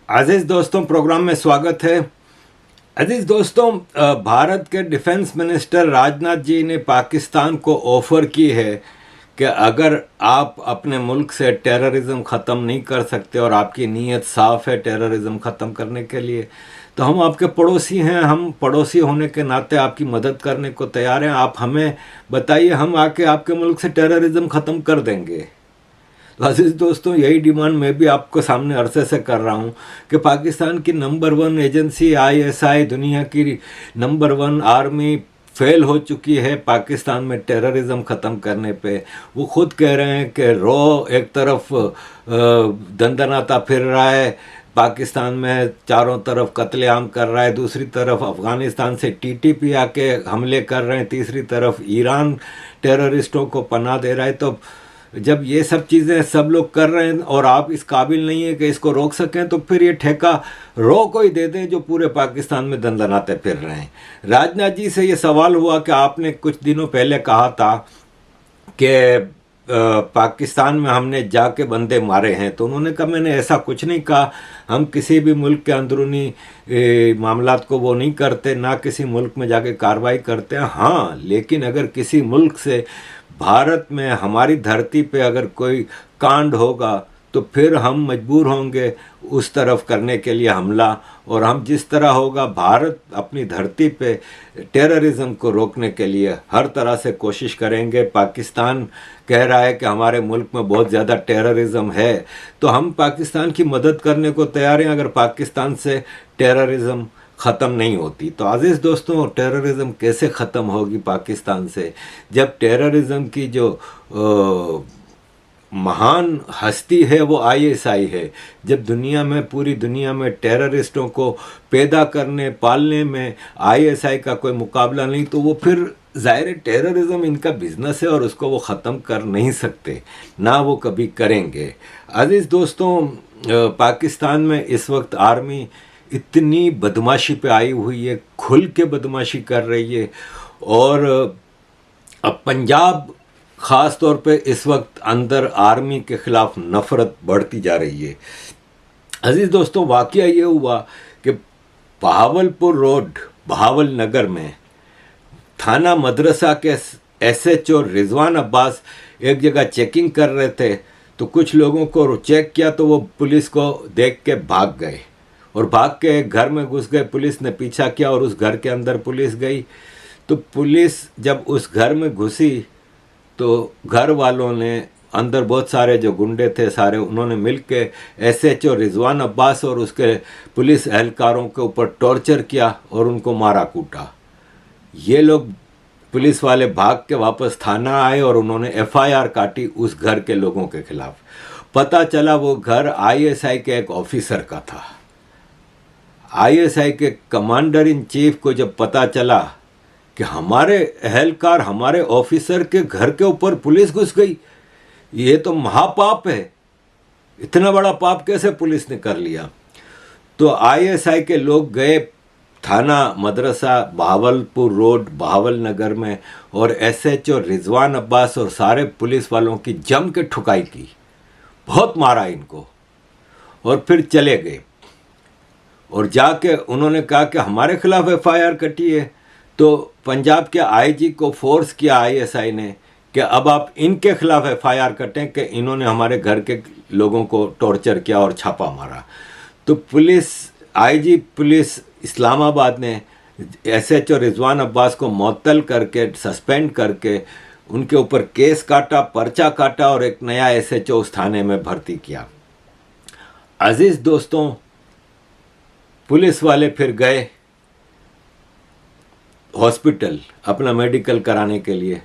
अजीज दोस्तों, प्रोग्राम में स्वागत है। अजीज दोस्तों, भारत के डिफेंस मिनिस्टर राजनाथ जी ने पाकिस्तान को ऑफर की है कि अगर आप अपने मुल्क से टेररिज्म ख़त्म नहीं कर सकते और आपकी नीयत साफ़ है टेररिज्म ख़त्म करने के लिए, तो हम आपके पड़ोसी हैं। हम पड़ोसी होने के नाते आपकी मदद करने को तैयार हैं। आप हमें बताइए, हम आके आपके मुल्क से टेररिज्म ख़त्म कर देंगे। अजीज दोस्तों, यही डिमांड मैं भी आपको सामने अरसे से कर रहा हूँ कि पाकिस्तान की नंबर 1 एजेंसी ISI, दुनिया की नंबर 1 आर्मी फेल हो चुकी है पाकिस्तान में टेररिज्म ख़त्म करने पे। वो खुद कह रहे हैं कि एक तरफ दंदनाता फिर रहा है, पाकिस्तान में चारों तरफ कत्लेआम कर रहा है, दूसरी तरफ अफ़गानिस्तान से TTP आके हमले कर रहे हैं, तीसरी तरफ ईरान टेररिस्टों को पनाह दे रहा है। तो जब ये सब चीज़ें सब लोग कर रहे हैं और आप इस काबिल नहीं है कि इसको रोक सकें, तो फिर ये ठेका रो को ही दे दें जो पूरे पाकिस्तान में दंदनाते फिर रहे हैं। राजनाथ जी से ये सवाल हुआ कि आपने कुछ दिनों पहले कहा था कि पाकिस्तान में हमने जाके बंदे मारे हैं, तो उन्होंने कहा मैंने ऐसा कुछ नहीं कहा। हम किसी भी मुल्क के अंदरूनी मामलात को वो नहीं करते, ना किसी मुल्क में जाके कार्रवाई करते हैं। हाँ, लेकिन अगर किसी मुल्क से भारत में हमारी धरती पे अगर कोई कांड होगा तो फिर हम मजबूर होंगे उस तरफ करने के लिए हमला, और हम जिस तरह होगा भारत अपनी धरती पे टेररिज्म को रोकने के लिए हर तरह से कोशिश करेंगे। पाकिस्तान कह रहा है कि हमारे मुल्क में बहुत ज़्यादा टेररिज्म है, तो हम पाकिस्तान की मदद करने को तैयार हैं अगर पाकिस्तान से टेररिज्म ख़त्म नहीं होती। तो अजीज़ दोस्तों, टेररिज्म कैसे ख़त्म होगी पाकिस्तान से, जब टेररिज्म की जो महान हस्ती है वो ISI है। जब दुनिया में, पूरी दुनिया में टेररिस्टों को पैदा करने पालने में ISI का कोई मुकाबला नहीं, तो वो फिर ज़ाहिर टेररिज्म इनका बिजनेस है और उसको वो ख़त्म कर नहीं सकते, ना वो कभी करेंगे। अजीज़ दोस्तों, पाकिस्तान में इस वक्त आर्मी इतनी बदमाशी पे आई हुई है, खुल के बदमाशी कर रही है, और अब पंजाब ख़ास तौर पे इस वक्त अंदर आर्मी के ख़िलाफ़ नफ़रत बढ़ती जा रही है। अजीज़ दोस्तों, वाक़या ये हुआ कि बहावलपुर रोड, बहावल नगर में थाना मदरसा के SHO रिजवान अब्बास एक जगह चेकिंग कर रहे थे, तो कुछ लोगों को चेक किया तो वो पुलिस को देख के भाग गए, और भाग के एक घर में घुस गए। पुलिस ने पीछा किया और उस घर के अंदर पुलिस गई। तो पुलिस जब उस घर में घुसी तो घर वालों ने, अंदर बहुत सारे जो गुंडे थे सारे, उन्होंने मिल के SHO रिजवान अब्बास और उसके पुलिस एहलकारों के ऊपर टॉर्चर किया और उनको मारा कूटा। ये लोग पुलिस वाले भाग के वापस थाना आए और उन्होंने FIR काटी उस घर के लोगों के खिलाफ। पता चला वो घर ISI के एक ऑफिसर का था। ISI के कमांडर इन चीफ को जब पता चला कि हमारे एहलकार, हमारे ऑफिसर के घर के ऊपर पुलिस घुस गई, ये तो महापाप है, इतना बड़ा पाप कैसे पुलिस ने कर लिया। तो ISI के लोग गए थाना मदरसा बहावलपुर रोड, बहावल नगर में, और SHO रिजवान अब्बास और सारे पुलिस वालों की जम के ठुकाई की, बहुत मारा इनको, और फिर चले गए। और जाके उन्होंने कहा कि हमारे खिलाफ FIR कटी है। तो पंजाब के IG को फोर्स किया ISI ने कि अब आप इनके खिलाफ FIR कटें कि इन्होंने हमारे घर के लोगों को टॉर्चर किया और छापा मारा। तो पुलिस, IG पुलिस इस्लामाबाद ने SHO रिजवान अब्बास को मुअत्तल करके, सस्पेंड करके उनके ऊपर केस काटा, पर्चा काटा, और एक नया SHO उस थाने में भर्ती किया। अजीज़ दोस्तों, पुलिस वाले फिर गए हॉस्पिटल अपना मेडिकल कराने के लिए।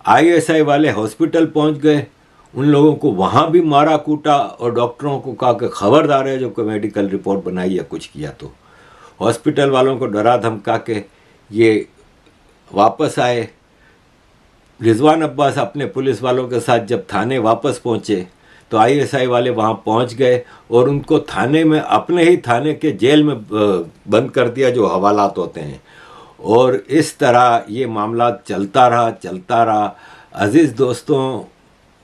ISI वाले हॉस्पिटल पहुंच गए, उन लोगों को वहाँ भी मारा कूटा, और डॉक्टरों को कहा कि खबरदार है जो कोई मेडिकल रिपोर्ट बनाई या कुछ किया तो। हॉस्पिटल वालों को डरा धमका के ये वापस आए। रिजवान अब्बास अपने पुलिस वालों के साथ जब थाने वापस पहुँचे तो ISI वाले वहाँ पहुँच गए और उनको थाने में, अपने ही थाने के जेल में बंद कर दिया, जो हवालात होते हैं। और इस तरह ये मामला चलता रहा। अजीज़ दोस्तों,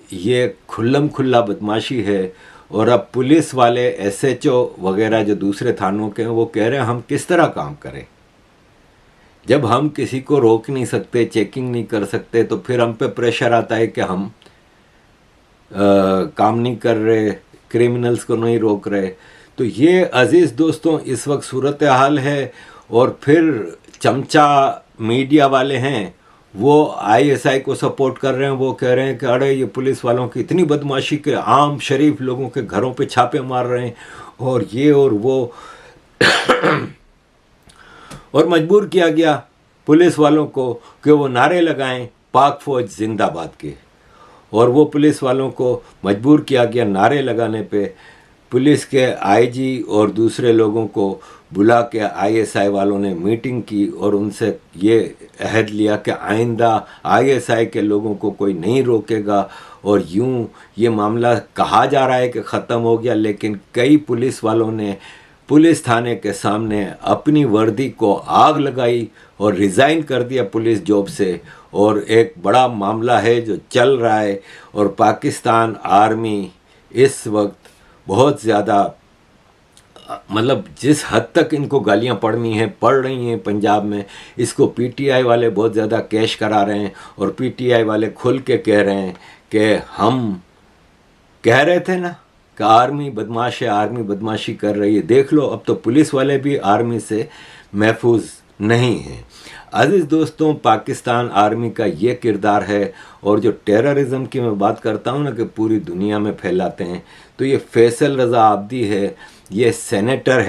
ये खुल्लम खुल्ला बदमाशी है, और अब पुलिस वाले एसएचओ वगैरह जो दूसरे थानों के हैं वो कह रहे हैं हम किस तरह काम करें। जब हम किसी को रोक नहीं सकते, चेकिंग नहीं कर सकते, तो फिर हम पे प्रेशर आता है कि हम काम नहीं कर रहे, क्रिमिनल्स को नहीं रोक रहे। तो ये अजीज़ दोस्तों इस वक्त सूरत हाल है। और फिर चमचा मीडिया वाले हैं वो आईएसआई को सपोर्ट कर रहे हैं। वो कह रहे हैं कि अरे ये पुलिस वालों की इतनी बदमाशी के आम शरीफ लोगों के घरों पे छापे मार रहे हैं और ये और वो और मजबूर किया गया पुलिस वालों को कि वो नारे लगाएं पाक फौज जिंदाबाद के। और वो पुलिस वालों को मजबूर किया गया नारे लगाने पे। पुलिस के आईजी और दूसरे लोगों को बुला के आईएसआई वालों ने मीटिंग की और उनसे ये अहद लिया कि आइंदा आईएसआई के लोगों को कोई नहीं रोकेगा। और यूं ये मामला कहा जा रहा है कि ख़त्म हो गया, लेकिन कई पुलिस वालों ने पुलिस थाने के सामने अपनी वर्दी को आग लगाई और रिज़ाइन कर दिया पुलिस जॉब से। और एक बड़ा मामला है जो चल रहा है। और पाकिस्तान आर्मी इस वक्त बहुत ज़्यादा मतलब जिस हद तक इनको गालियां पड़ रही हैं पंजाब में, इसको पीटीआई वाले बहुत ज़्यादा कैश करा रहे हैं। और पीटीआई वाले खुल के कह रहे हैं कि हम कह रहे थे ना कि आर्मी बदमाश है, आर्मी बदमाशी कर रही है, देख लो अब तो पुलिस वाले भी आर्मी से महफूज नहीं हैं। अजीज़ दोस्तों पाकिस्तान आर्मी का ये किरदार है। और जो टेररिज्म की मैं बात करता हूँ ना कि पूरी दुनिया में फैलाते हैं, तो ये फैसल रज़ा आब्दी है, ये सेनेटर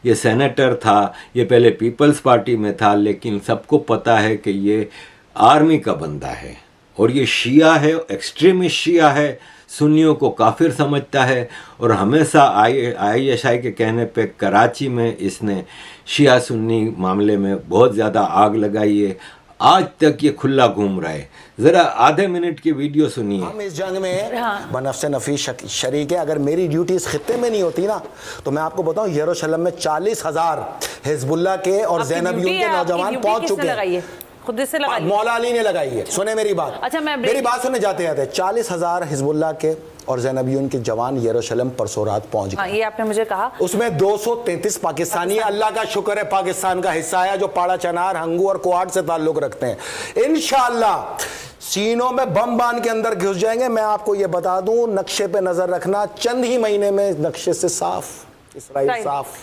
ये सेनेटर था, ये पहले पीपल्स पार्टी में था, लेकिन सबको पता है कि ये आर्मी का बंदा है। और ये शिया है, एक्सट्रीमिस्ट शिया है, सुन्नियों को काफिर समझता है। और हमेशा आईएसआई के कहने पे कराची में इसने शिया सुन्नी मामले में बहुत ज़्यादा आग लगाई है। आज तक ये खुला घूम रहा है। ज़रा आधे मिनट की वीडियो सुनिए। हम इस जंग में बनफ्से नफीस शरीक है। अगर मेरी ड्यूटी इस खित्ते में नहीं होती ना तो मैं आपको बताऊं यरूशलेम में 40,000 हिजबुल्लाह के और ज़ैनबियों के नौजवान पहुंच चुके हैं। खुद से लगाई मौला अली ने लगाई है। सुने मेरी बात। अच्छा मेरी बात सुनने जाते जाते 40,000 हिजबुल्लाह के और ज़ैनबियों के जवान यरूशलेम परसों रात पहुंच गए। ये आपने मुझे कहा। उसमें 233 पाकिस्तानी है। अल्लाह का शुक्र है पाकिस्तान का हिस्सा है जो पाड़ा चनार, हंगू और कुआट से ताल्लुक रखते हैं। इंशाअल्लाह सीनों में बम बांध के अंदर घुस जाएंगे। मैं आपको ये बता दूं, नक्शे पे नजर रखना, चंद ही महीने में नक्शे से साफ इसराइल साफ।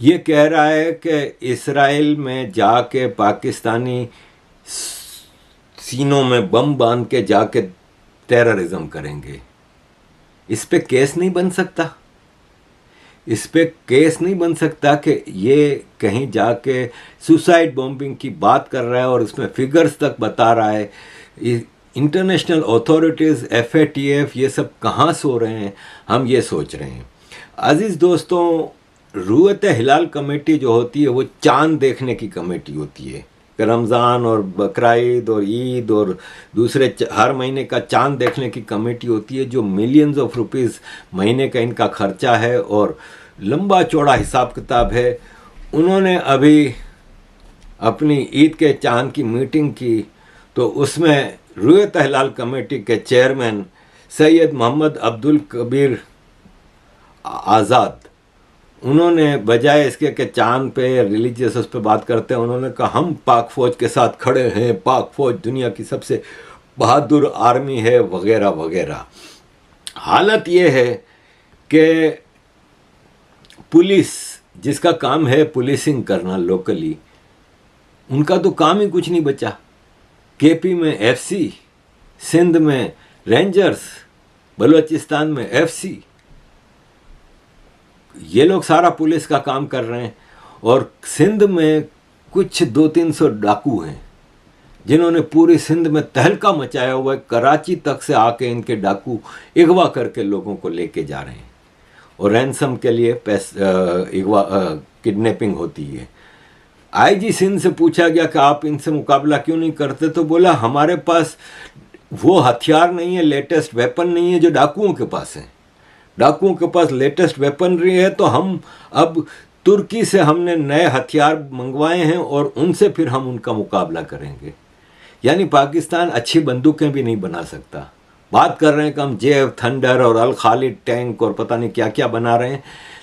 ये कह रहा है कि इसराइल में जाके पाकिस्तानी सीनों में बम बांध के जाके टेररिज्म करेंगे। इस पे केस नहीं बन सकता, इस पे केस नहीं बन सकता कि ये कहीं जाके सुसाइड बॉम्बिंग की बात कर रहा है और उसमें फिगर्स तक बता रहा है। इंटरनेशनल अथॉरिटीज़, FATF ये सब कहाँ सो रहे हैं, हम ये सोच रहे हैं। अजीज़ दोस्तों रूयत हिलाल कमेटी जो होती है वो चांद देखने की कमेटी होती है। रमज़ान और बकरीद और ईद और दूसरे हर महीने का चांद देखने की कमेटी होती है जो मिलियंस ऑफ रुपीस महीने का इनका खर्चा है और लंबा चौड़ा हिसाब किताब है। उन्होंने अभी अपनी ईद के चांद की मीटिंग की तो उसमें रूयत हिलाल कमेटी के चेयरमैन सैयद मोहम्मद अब्दुल कबीर आज़ाद, उन्होंने बजाय इसके कि चांद पे रिलीजियस उस पर बात करते हैं, उन्होंने कहा हम पाक फ़ौज के साथ खड़े हैं, पाक फ़ौज दुनिया की सबसे बहादुर आर्मी है वगैरह वगैरह। हालत ये है कि पुलिस जिसका काम है पुलिसिंग करना लोकली, उनका तो काम ही कुछ नहीं बचा। KP में FC, सिंध में रेंजर्स, बलूचिस्तान में FC, ये लोग सारा पुलिस का काम कर रहे हैं। और सिंध में कुछ 200-300 डाकू हैं जिन्होंने पूरी सिंध में तहलका मचाया हुआ है। कराची तक से आके इनके डाकू अगवा करके लोगों को लेके जा रहे हैं और रैंसम के लिए किडनैपिंग होती है। IG सिंध से पूछा गया कि आप इनसे मुकाबला क्यों नहीं करते, तो बोला हमारे पास वो हथियार नहीं है, लेटेस्ट वेपन नहीं है जो डाकुओं के पास है। डाकुओं के पास लेटेस्ट वेपनरी है तो हम अब तुर्की से हमने नए हथियार मंगवाए हैं और उनसे फिर हम उनका मुकाबला करेंगे। यानी पाकिस्तान अच्छी बंदूकें भी नहीं बना सकता बात कर रहे हैं कि हम JF थंडर और अल खालिद टैंक और पता नहीं क्या क्या बना रहे हैं,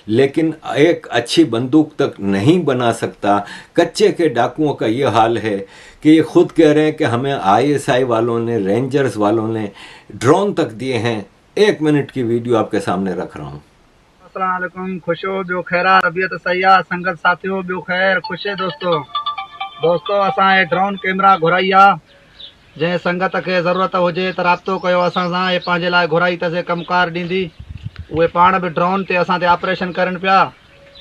लेकिन एक अच्छी बंदूक तक नहीं बना सकता। कच्चे के डाकुओं का ये हाल है कि ये खुद कह रहे हैं कि हमें ISI वालों ने, रेंजर्स वालों ने ड्रोन तक दिए हैं। 1 मिनट की वीडियो आपके सामने रख रहा हूँ। अस्सलाम वालेकुम, खुश हो, ॿियो ख़ैर, तबियत सही आहे, संगत साथियों ॿियो ख़ैर, ख़ुशि आहे दोस्तों असां ड्रोन कैमरा घुराई आहे। जंहिं संगत खे ज़रूरत हुजे त राब्तो कयो असां सां, इहे पंहिंजे लाइ घुराई अथसि, कमकार ॾींदी। उहे पाण बि ड्रोन ते असां ते ऑपरेशन करनि पिया।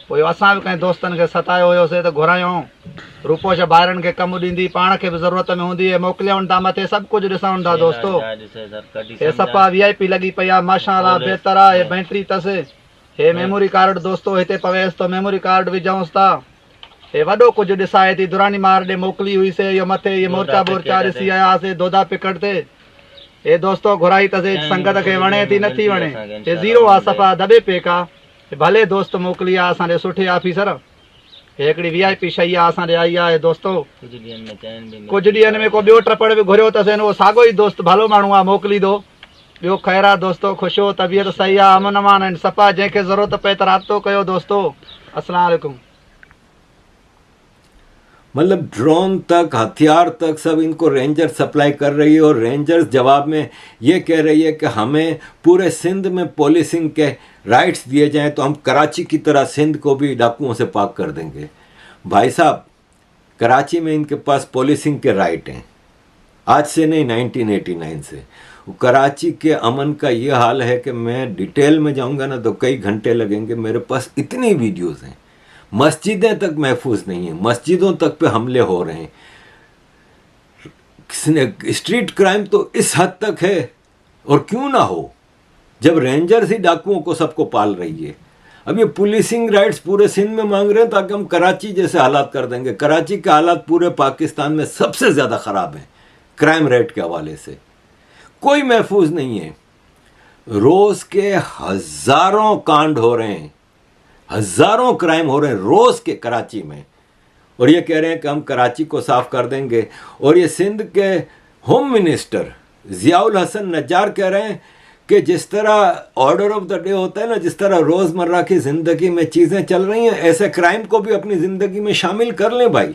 पोइ असां बि कंहिं दोस्तनि खे सतायो हुयोसीं त घुरायूं। रूपोश ॿाहिरनि खे कमु ॾींदी, पाण खे बि ज़रूरत में हूंदी, मोकिलियूं था मथे, सभु कुझु ॾिसूं था दोस्तो। हे सफ़ा VIP लॻी पई आहे, माशाअल्लाह बहितर आहे। हे बैटरी अथसि, हे मेमोरी कार्ड दोस्तो हिते पवेसि थो, मेमोरी कार्ड विझूंसि था। हे वॾो कुझु ॾिसाए थी, दुरानी मार ॾे मोकिली हुईसीं। इहो मथे इहे मोर्चा बोर्चा ॾिसी आयासीं दोदा पिकट ते। हे दोस्तो घुराई अथसि, संगत खे वणे थी नथी वणे। हे ज़ीरो आहे, सफ़ा दॿे पेक आहे। भले दोस्त मोकिली आहे असांजे सुठे ऑफिसर। हे हिकिड़ी VIP शइ आहे असांजे आई आहे दोस्तो। कुझु ॾींहंनि में को ॿियो ट्रपड़ बि घुरियो अथसि, उहो साॻियो ई दोस्त भलो माण्हू आहे, मोकिली दो। ॿियो ख़ैर आहे दोस्तो, ख़ुशि हो, तबियत सही आहे, अमन अमान आहिनि सफ़ा। जंहिंखे ज़रूरत पए त राब्तो कयो दोस्तो। अस्सलाम वालेकुम। मतलब ड्रोन तक, हथियार तक सब इनको रेंजर सप्लाई कर रही है, और रेंजर्स जवाब में ये कह रही है कि हमें पूरे सिंध में पुलिसिंग के राइट्स दिए जाएं तो हम कराची की तरह सिंध को भी डाकुओं से पाक कर देंगे। भाई साहब, कराची में इनके पास पुलिसिंग के राइट हैं, आज से नहीं 1989 से। कराची के अमन का ये हाल है कि मैं डिटेल में जाऊंगा ना तो कई घंटे लगेंगे। मेरे पास इतनी वीडियोस हैं। मस्जिदें तक महफूज नहीं है, मस्जिदों तक पे हमले हो रहे हैं। स्ट्रीट क्राइम तो इस हद तक है, और क्यों ना हो जब रेंजर्स ही डाकुओं को सबको पाल रही है। अब ये पुलिसिंग राइट्स पूरे सिंध में मांग रहे हैं ताकि हम कराची जैसे हालात कर देंगे। कराची के हालात पूरे पाकिस्तान में सबसे ज़्यादा ख़राब हैं क्राइम रेट के हवाले से। कोई महफूज नहीं है। रोज़ के हज़ारों कांड हो रहे हैं, हज़ारों क्राइम हो रहे हैं रोज़ के कराची में, और ये कह रहे हैं कि हम कराची को साफ़ कर देंगे। और ये सिंध के होम मिनिस्टर ज़ियाउल हसन नज्जार कह रहे हैं कि जिस तरह ऑर्डर ऑफ द डे होता है ना, जिस तरह रोज़मर्रा की ज़िंदगी में चीज़ें चल रही हैं, ऐसे क्राइम को भी अपनी ज़िंदगी में शामिल कर लें भाई।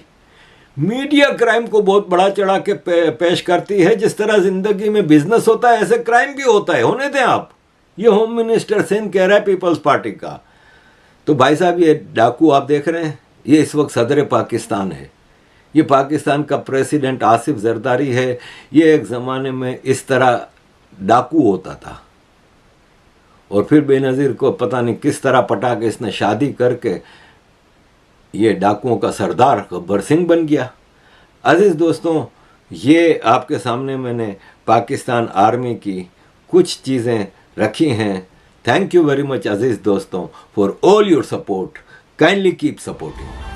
मीडिया क्राइम को बहुत बड़ा चढ़ा के पेश करती है। जिस तरह ज़िंदगी में बिजनेस होता है, ऐसे क्राइम भी होता है, होने दें आप। ये होम मिनिस्टर सिंध कह रहा है पीपल्स पार्टी का। तो भाई साहब, ये डाकू आप देख रहे हैं, ये इस वक्त सदर पाकिस्तान है। ये पाकिस्तान का प्रेसिडेंट आसिफ जरदारी है। ये एक ज़माने में इस तरह डाकू होता था, और फिर बेनज़ीर को पता नहीं किस तरह पटा के इसने शादी करके ये डाकुओं का सरदार गब्बर सिंह बन गया। अज़ीज़ दोस्तों, ये आपके सामने मैंने पाकिस्तान आर्मी की कुछ चीज़ें रखी हैं। Thank you very much, Aziz doston, for all your support. Kindly keep supporting.